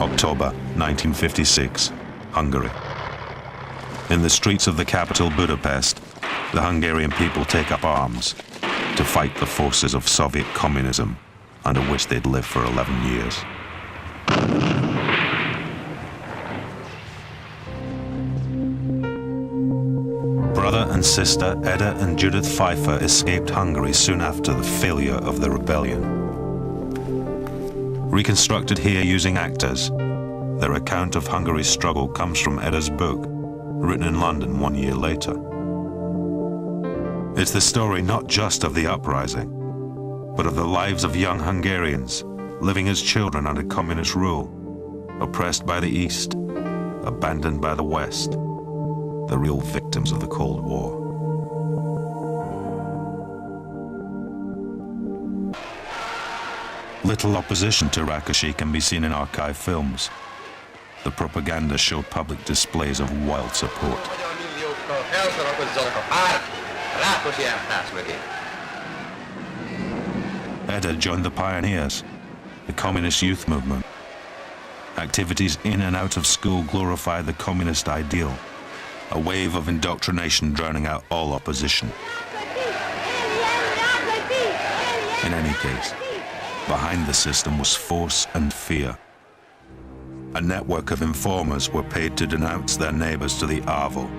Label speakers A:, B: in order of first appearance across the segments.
A: October 1956, Hungary. In the streets of the capital Budapest, the Hungarian people take up arms to fight the forces of Soviet communism, under which they'd lived for 11 years. Brother and sister Eda and Judith Pfeiffer escaped Hungary soon after the failure of the rebellion. Reconstructed here using actors, their account of Hungary's struggle comes from Eda's book, written in London 1 year later. It's the story not just of the uprising, but of the lives of young Hungarians living as children under communist rule, oppressed by the East, abandoned by the West, the real victims of the Cold War. Little opposition to Rákosi can be seen in archive films. The propaganda showed public displays of wild support. Eda joined the pioneers, the communist youth movement. Activities in and out of school glorified the communist ideal, a wave of indoctrination drowning out all opposition. In any case, behind the system was force and fear. A network of informers were paid to denounce their neighbors to the AVO,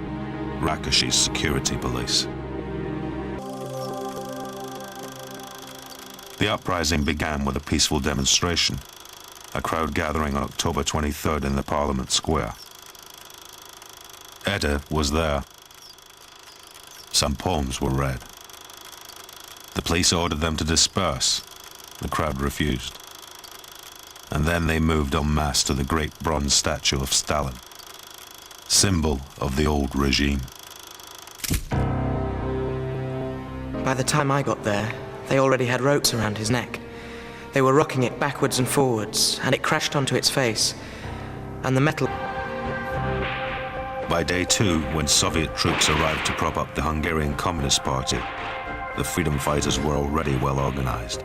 A: Rákosi's security police. The uprising began with a peaceful demonstration, a crowd gathering on October 23rd in the Parliament Square. Eda was there. Some poems were read. The police ordered them to disperse. The crowd refused. And then they moved en masse to the great bronze statue of Stalin, symbol of the old regime.
B: By the time I got there, they already had ropes around his neck. They were rocking it backwards and forwards, and it crashed onto its face. And the metal...
A: By day 2, when Soviet troops arrived to prop up the Hungarian Communist Party, the freedom fighters were already well organized.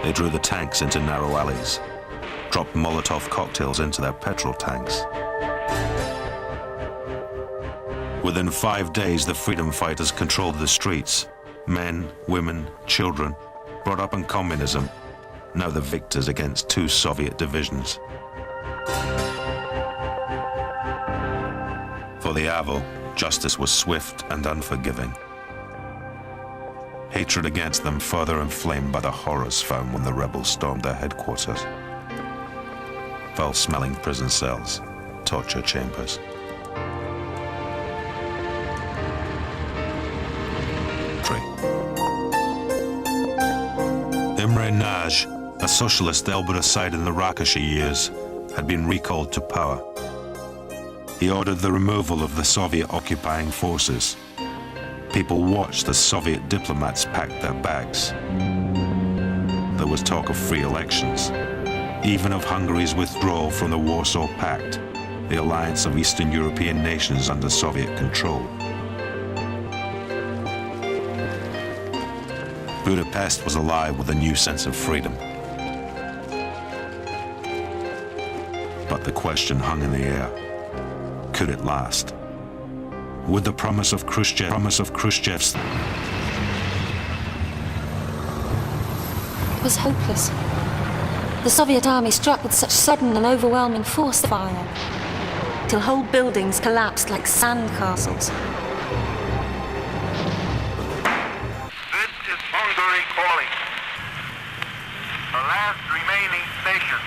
A: They drew the tanks into narrow alleys, dropped Molotov cocktails into their petrol tanks. Within 5 days, the freedom fighters controlled the streets. Men, women, children, brought up in communism, now the victors against 2 Soviet divisions. For the AVO, justice was swift and unforgiving. Hatred against them further inflamed by the horrors found when the rebels stormed their headquarters. Foul-smelling prison cells, torture chambers. Imre Nagy, a socialist elbowed aside in the Rákosi years, had been recalled to power. He ordered the removal of the Soviet occupying forces. People watched as Soviet diplomats packed their bags. There was talk of free elections, even of Hungary's withdrawal from the Warsaw Pact, the alliance of Eastern European nations under Soviet control. Budapest was alive with a new sense of freedom. But the question hung in the air. Could it last? Would the promise of Khrushchev's...
C: It was hopeless. The Soviet army struck with such sudden and overwhelming force fire, till whole buildings collapsed like sand castles.
D: This is Hungary calling. The last remaining station.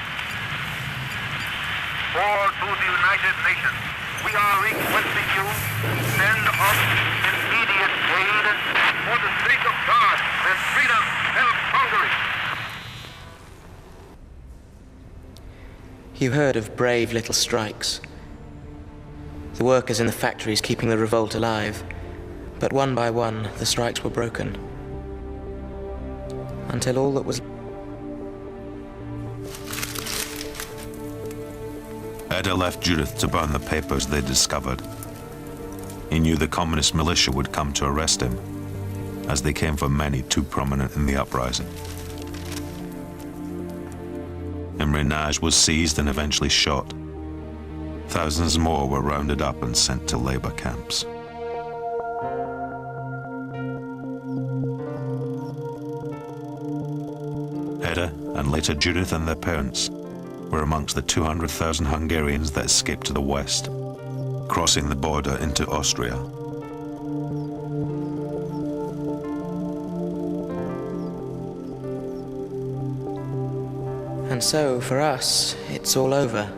D: For to the United Nations, we are requesting you send us immediate aid for the sake of God and freedom of Hungary.
B: You heard of brave little strikes. The workers in the factories keeping the revolt alive. But one by one, the strikes were broken. Until all that was...
A: Eda left Judith to burn the papers they discovered. He knew the communist militia would come to arrest him, as they came for many too prominent in the uprising. Imre Nagy was seized and eventually shot. Thousands more were rounded up and sent to labor camps. Hedda, and later Judith and their parents, were amongst the 200,000 Hungarians that escaped to the west, crossing the border into Austria.
B: And so, for us, it's all over.